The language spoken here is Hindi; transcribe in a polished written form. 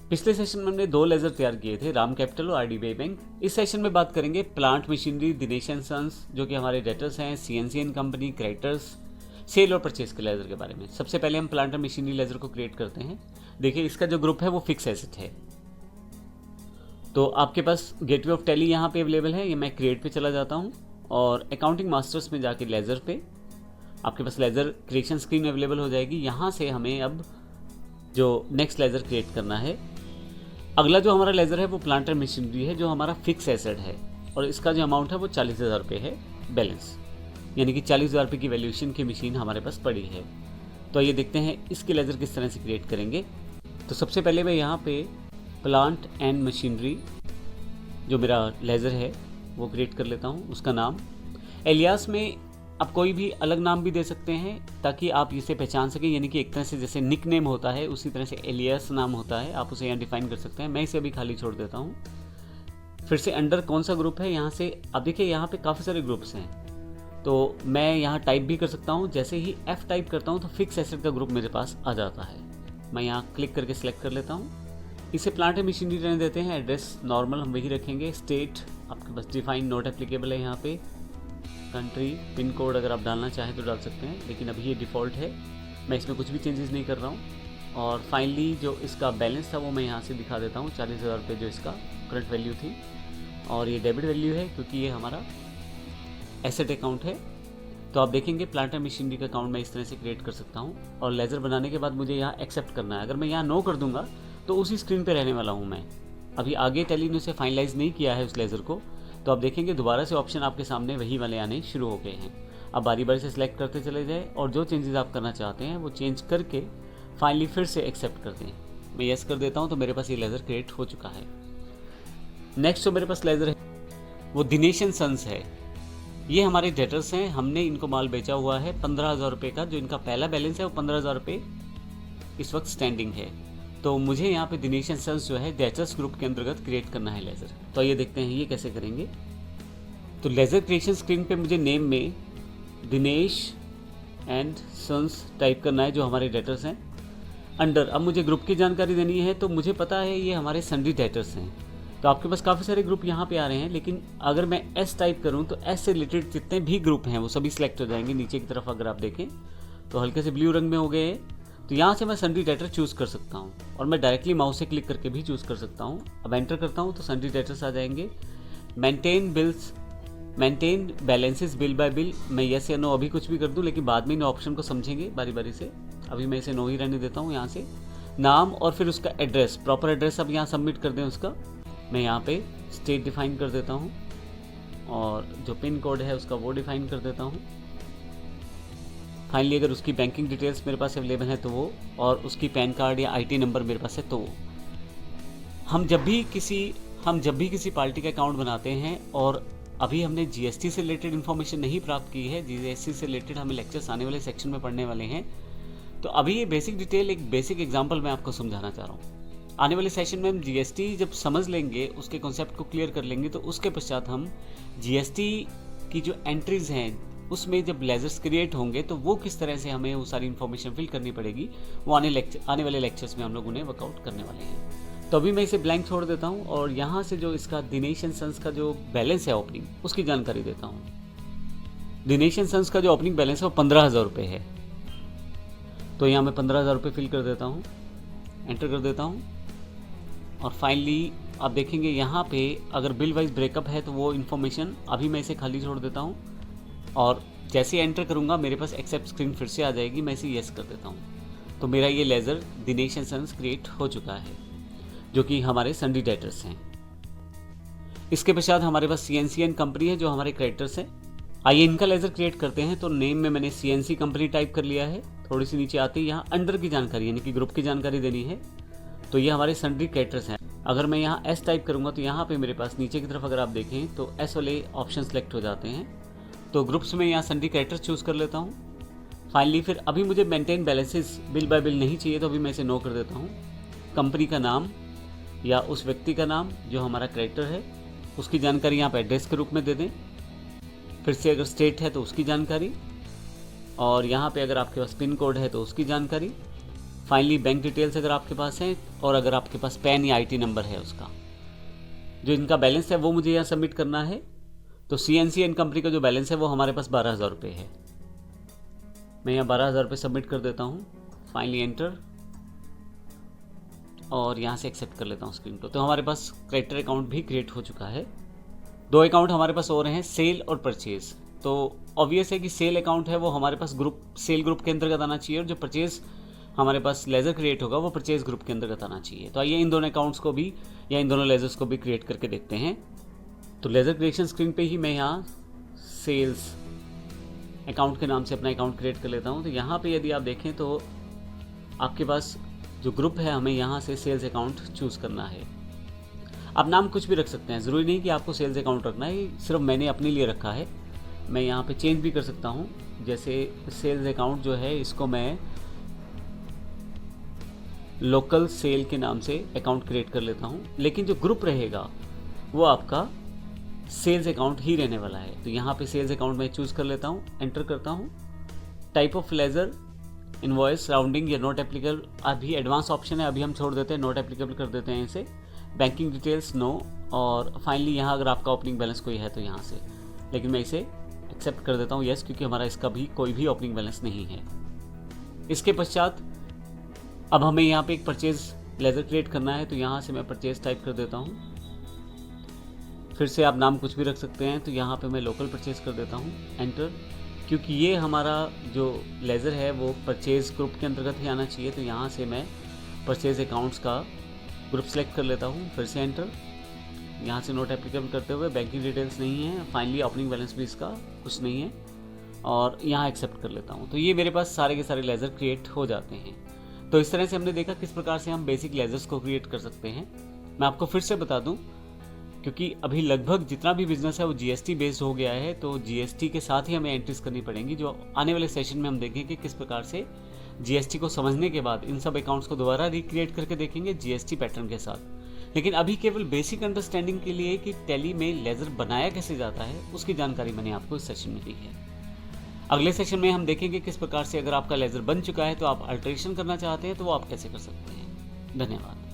पिछले सेशन में हमने 2 लेज़र तैयार किए थे, राम कैपिटल और आरडीबीआई बैंक। इस सेशन में बात करेंगे plant machinery, Dinesh and sons जो कि हमारे डेटर्स हैं, CNC and company, creditors, sale और परचेज के लेज़र के बारे में। सबसे पहले हम प्लांट और मशीनरी लेज़र को क्रिएट करते हैं। देखिए इसका जो ग्रुप है वो फिक्स एसेट है। तो आपके पास गेटवे ऑफ टैली यहाँ पे अवेलेबल है। ये मैं क्रिएट पे चला जाता हूँ और अकाउंटिंग मास्टर्स में जाके लेज़र पे आपके पास लेज़र क्रिएशन स्क्रीन अवेलेबल हो जाएगी। यहाँ से हमें अब जो नेक्स्ट लेज़र क्रिएट करना है, अगला जो हमारा लेज़र है वो प्लांट एंड मशीनरी है जो हमारा फिक्स एसेट है और इसका जो अमाउंट है वो 40,000 रुपये है बैलेंस, यानी कि 40,000 रुपये की वैल्यूएशन की मशीन हमारे पास पड़ी है। तो ये देखते हैं इसके लेज़र किस तरह से क्रिएट करेंगे। तो सबसे पहले मैं यहाँ पे प्लांट एंड मशीनरी जो मेरा लेज़र है वो क्रिएट कर लेता हूँ। उसका नाम एलियास में आप कोई भी अलग नाम भी दे सकते हैं ताकि आप इसे पहचान सकें, यानी कि एक तरह से जैसे निक नेम होता है उसी तरह से एलियास नाम होता है, आप उसे यहाँ डिफाइन कर सकते हैं। मैं इसे अभी खाली छोड़ देता हूँ। फिर से अंडर कौन सा ग्रुप है, यहाँ से अब देखिए यहाँ पे काफ़ी सारे ग्रुप्स हैं तो मैं यहाँ टाइप भी कर सकता हूँ। जैसे ही F टाइप करता हूँ तो फिक्स एसेट का ग्रुप मेरे पास आ जाता है। मैं यहाँ क्लिक करके सिलेक्ट कर लेता हूँ। इसे प्लांट एंड मशीनरी रहने देते हैं। एड्रेस नॉर्मल हम वही रखेंगे। स्टेट आपके पास डिफाइन नॉट एप्लीकेबल है यहाँ पे। कंट्री, पिन कोड अगर आप डालना चाहें तो डाल सकते हैं, लेकिन अभी ये डिफ़ॉल्ट है, मैं इसमें कुछ भी चेंजेस नहीं कर रहा हूँ। और फाइनली जो इसका बैलेंस था वो मैं यहाँ से दिखा देता हूँ, 40,000 रुपये जो इसका करंट वैल्यू थी। और ये डेबिट वैल्यू है क्योंकि ये हमारा एसेट अकाउंट है। तो आप देखेंगे प्लांट एंड मशीनरी का अकाउंट मैं इस तरह से क्रिएट कर सकता हूँ। और लेज़र बनाने के बाद मुझे यहाँ एक्सेप्ट करना है। अगर मैं यहाँ नो कर दूँगा तो उसी स्क्रीन पर रहने वाला हूँ मैं। अभी आगे टैली ने उसे फाइनलाइज़ नहीं किया है उस लेज़र को, तो आप देखेंगे दोबारा से ऑप्शन आपके सामने वही वाले आने शुरू हो गए हैं। अब बारी बारी से सिलेक्ट करते चले जाए और जो चेंजेस आप करना चाहते हैं वो चेंज करके फाइनली फिर से एक्सेप्ट कर दें। मैं यस कर देता हूं तो मेरे पास ये लेज़र क्रिएट हो चुका है। नेक्स्ट जो मेरे पास लेज़र है वो दिनेश एंड सन्स है। ये हमारे डेटर्स हैं, हमने इनको माल बेचा हुआ है 15,000 रुपये का। जो इनका पहला बैलेंस है वो 15,000 रुपये इस वक्त स्टैंडिंग है। तो मुझे यहाँ पे दिनेश एंड सन्स जो है डेटर्स ग्रुप के अंतर्गत क्रिएट करना है लेज़र। तो ये देखते हैं ये कैसे करेंगे। तो लेज़र क्रिएशन स्क्रीन पे मुझे नेम में दिनेश एंड सन्स टाइप करना है जो हमारे डेटर्स हैं। अंडर अब मुझे ग्रुप की जानकारी देनी है, तो मुझे पता है ये हमारे सन्ड्री डेटर्स हैं। तो आपके पास काफ़ी सारे ग्रुप यहाँ पे आ रहे हैं, लेकिन अगर मैं एस टाइप करूँ तो एस से रिलेटेड जितने भी ग्रुप हैं वो सभी सिलेक्ट हो जाएंगे। नीचे की तरफ अगर आप देखें तो हल्के से ब्लू रंग में हो गए हैं। तो यहाँ से मैं सन्ड्री डेटर चूज़ कर सकता हूँ और मैं डायरेक्टली माउस से क्लिक करके भी चूज़ कर सकता हूँ। अब एंटर करता हूँ तो सन्ड्री डेटर्स आ जाएंगे। Maintain bills, maintain balances bill bye bill, मैं यस या नो अभी कुछ भी कर दूं, लेकिन बाद में इन ऑप्शन को समझेंगे बारी बारी से। अभी मैं इसे नो ही रहने देता हूं। यहाँ से नाम और फिर उसका एड्रेस, प्रॉपर एड्रेस अब यहाँ सबमिट कर दें उसका। मैं यहाँ पे स्टेट डिफाइन कर देता हूँ और जो पिन कोड है उसका वो डिफाइन कर देता हूँ। फाइनली अगर उसकी बैंकिंग डिटेल्स मेरे पास अवेलेबल है तो वो, और उसकी पैन कार्ड या आईटी नंबर मेरे पास है तो वो। हम जब भी किसी पार्टी का अकाउंट बनाते हैं और अभी हमने जीएसटी से रिलेटेड इन्फॉर्मेशन नहीं प्राप्त की है, जीएसटी से रिलेटेड हमें लेक्चर्स आने वाले सेक्शन में पढ़ने वाले हैं। तो अभी ये बेसिक डिटेल, एक बेसिक एग्जांपल मैं आपको समझाना चाह रहा हूँ। आने वाले सेशन में हम जीएसटी जब समझ लेंगे, उसके कॉन्सेप्ट को क्लियर कर लेंगे, तो उसके पश्चात हम जीएसटी की जो एंट्रीज हैं उसमें जब लेज़र्स क्रिएट होंगे तो वो किस तरह से हमें वो सारी इन्फॉर्मेशन फिल करनी पड़ेगी, वो आने वाले लेक्चर्स में हम लोग उन्हें वर्कआउट करने वाले हैं। तो अभी मैं इसे ब्लैंक छोड़ देता हूँ और यहाँ से जो इसका दिनेश एंड सन्स का जो बैलेंस है ओपनिंग, उसकी जानकारी देता हूँ। दिनेश एंड सन्स का जो ओपनिंग बैलेंस है वो 15,000 रुपये है। तो यहाँ मैं 15,000 रुपये फिल कर देता हूँ, एंटर कर देता हूँ और फाइनली आप देखेंगे यहाँ पे अगर बिल वाइज ब्रेकअप है तो वो इन्फॉर्मेशन अभी मैं इसे खाली छोड़ देता हूँ और जैसे एंटर करूँगा मेरे पास एक्सेप्ट स्क्रीन फिर से आ जाएगी। मैं इसे येस कर देता हूँ तो मेरा ये ledger Dinesh and sons create हो चुका है जो कि हमारे सन्ड्री डेटर्स हैं। इसके पश्चात हमारे पास सीएनसी एंड कंपनी है जो हमारे क्रेडिटर्स हैं। आइए इनका लेज़र क्रिएट करते हैं। तो नेम में मैंने सीएनसी कंपनी टाइप कर लिया है। थोड़ी सी नीचे आते ही यहाँ अंडर की जानकारी यानी कि ग्रुप की जानकारी देनी है। तो ये हमारे सन्ड्री क्रेडिटर्स हैं। अगर मैं यहाँ एस टाइप करूँगा तो यहाँ पे मेरे पास नीचे की तरफ अगर आप देखें तो एस वाले ऑप्शन सेलेक्ट हो जाते हैं। तो ग्रुप्स में यहाँ सन्ड्री क्रेडिटर्स चूज़ कर लेता हूँ। फाइनली फिर अभी मुझे maintain balances bill bye bill नहीं चाहिए, तो अभी मैं इसे नो कर देता हूँ। कंपनी का नाम या उस व्यक्ति का नाम जो हमारा क्रेडिटर है उसकी जानकारी यहाँ पर एड्रेस के रूप में दे दें। फिर से अगर स्टेट है तो उसकी जानकारी, और यहाँ पे अगर आपके पास पिन कोड है तो उसकी जानकारी, फाइनली बैंक डिटेल्स अगर आपके पास है, और अगर आपके पास पैन या आईटी नंबर है उसका, जो इनका बैलेंस है वो मुझे यहाँ सबमिट करना है। तो CNC एंड कंपनी का जो बैलेंस है वो हमारे पास 12,000 रुपये है। मैं यहाँ 12,000 रुपये सबमिट कर देता हूँ, फाइनली एंटर, और यहाँ से एक्सेप्ट कर लेता हूँ स्क्रीन को। तो हमारे पास क्रेडिटर अकाउंट भी क्रिएट हो चुका है। 2 अकाउंट हमारे पास और हैं, सेल और परचेज। तो ऑब्वियस है कि सेल अकाउंट है वो हमारे पास सेल ग्रुप के अंतर्गत आना चाहिए, और जो परचेज हमारे पास लेज़र क्रिएट होगा वो परचेज ग्रुप के अंतर्गत आना चाहिए। तो आइए इन दोनों अकाउंट्स को भी या इन दोनों लेज़र्स को भी क्रिएट करके देखते हैं। तो लेज़र क्रिएशन स्क्रीन पे ही मैं यहाँ सेल्स अकाउंट के नाम से अपना अकाउंट क्रिएट कर लेता हूँ। तो यहाँ पे यदि आप देखें तो आपके पास जो ग्रुप है, हमें यहाँ से सेल्स अकाउंट चूज़ करना है। आप नाम कुछ भी रख सकते हैं, ज़रूरी नहीं कि आपको सेल्स अकाउंट रखना है, सिर्फ मैंने अपने लिए रखा है। मैं यहाँ पे चेंज भी कर सकता हूँ, जैसे सेल्स अकाउंट जो है इसको मैं लोकल सेल के नाम से अकाउंट क्रिएट कर लेता हूँ, लेकिन जो ग्रुप रहेगा वो आपका सेल्स अकाउंट ही रहने वाला है। तो यहाँ पे सेल्स अकाउंट मैं चूज़ कर लेता हूँ, एंटर करता हूँ। Type of laser invoice, rounding या नॉट एप्लीकेबल अभी एडवांस ऑप्शन है, अभी हम छोड़ देते हैं, नॉट एप्लीकेबल कर देते हैं इसे। बैंकिंग डिटेल्स नो, और फाइनली यहाँ अगर आपका ओपनिंग बैलेंस कोई है तो यहाँ से, लेकिन मैं इसे एक्सेप्ट कर देता हूँ यस, क्योंकि हमारा इसका भी कोई भी ओपनिंग बैलेंस नहीं है। इसके पश्चात अब हमें यहाँ पे एक परचेज लेज़र क्रिएट करना है, तो यहाँ से मैं परचेज टाइप कर देता हूँ। फिर से आप नाम कुछ भी रख सकते हैं, तो यहाँ पे मैं लोकल परचेज कर देता हूँ, एंटर। क्योंकि ये हमारा जो लेज़र है वो परचेज ग्रुप के अंतर्गत ही आना चाहिए, तो यहाँ से मैं परचेज अकाउंट्स का ग्रुप सेलेक्ट कर लेता हूँ, फिर से एंटर। यहाँ से नोट एप्लीकेबल करते हुए बैंकिंग डिटेल्स नहीं है, फाइनली ओपनिंग बैलेंस भी इसका कुछ नहीं है, और यहाँ एक्सेप्ट कर लेता हूँ। तो ये मेरे पास सारे के सारे लेज़र क्रिएट हो जाते हैं। तो इस तरह से हमने देखा किस प्रकार से हम बेसिक लेज़र्स को क्रिएट कर सकते हैं। मैं आपको फिर से बता दूं, क्योंकि अभी लगभग जितना भी बिजनेस है वो GST बेस्ड हो गया है, तो GST के साथ ही हमें एंट्रीज करनी पड़ेंगी, जो आने वाले सेशन में हम देखेंगे किस प्रकार से GST को समझने के बाद इन सब अकाउंट्स को दोबारा रिक्रिएट करके देखेंगे GST पैटर्न के साथ। लेकिन अभी केवल बेसिक अंडरस्टैंडिंग के लिए कि टैली में लेज़र बनाया कैसे जाता है उसकी जानकारी मैंने आपको इस सेशन में दी है। अगले सेशन में हम देखेंगे किस प्रकार से अगर आपका लेज़र बन चुका है तो आप अल्टरेशन करना चाहते हैं तो वो आप कैसे कर सकते हैं। धन्यवाद।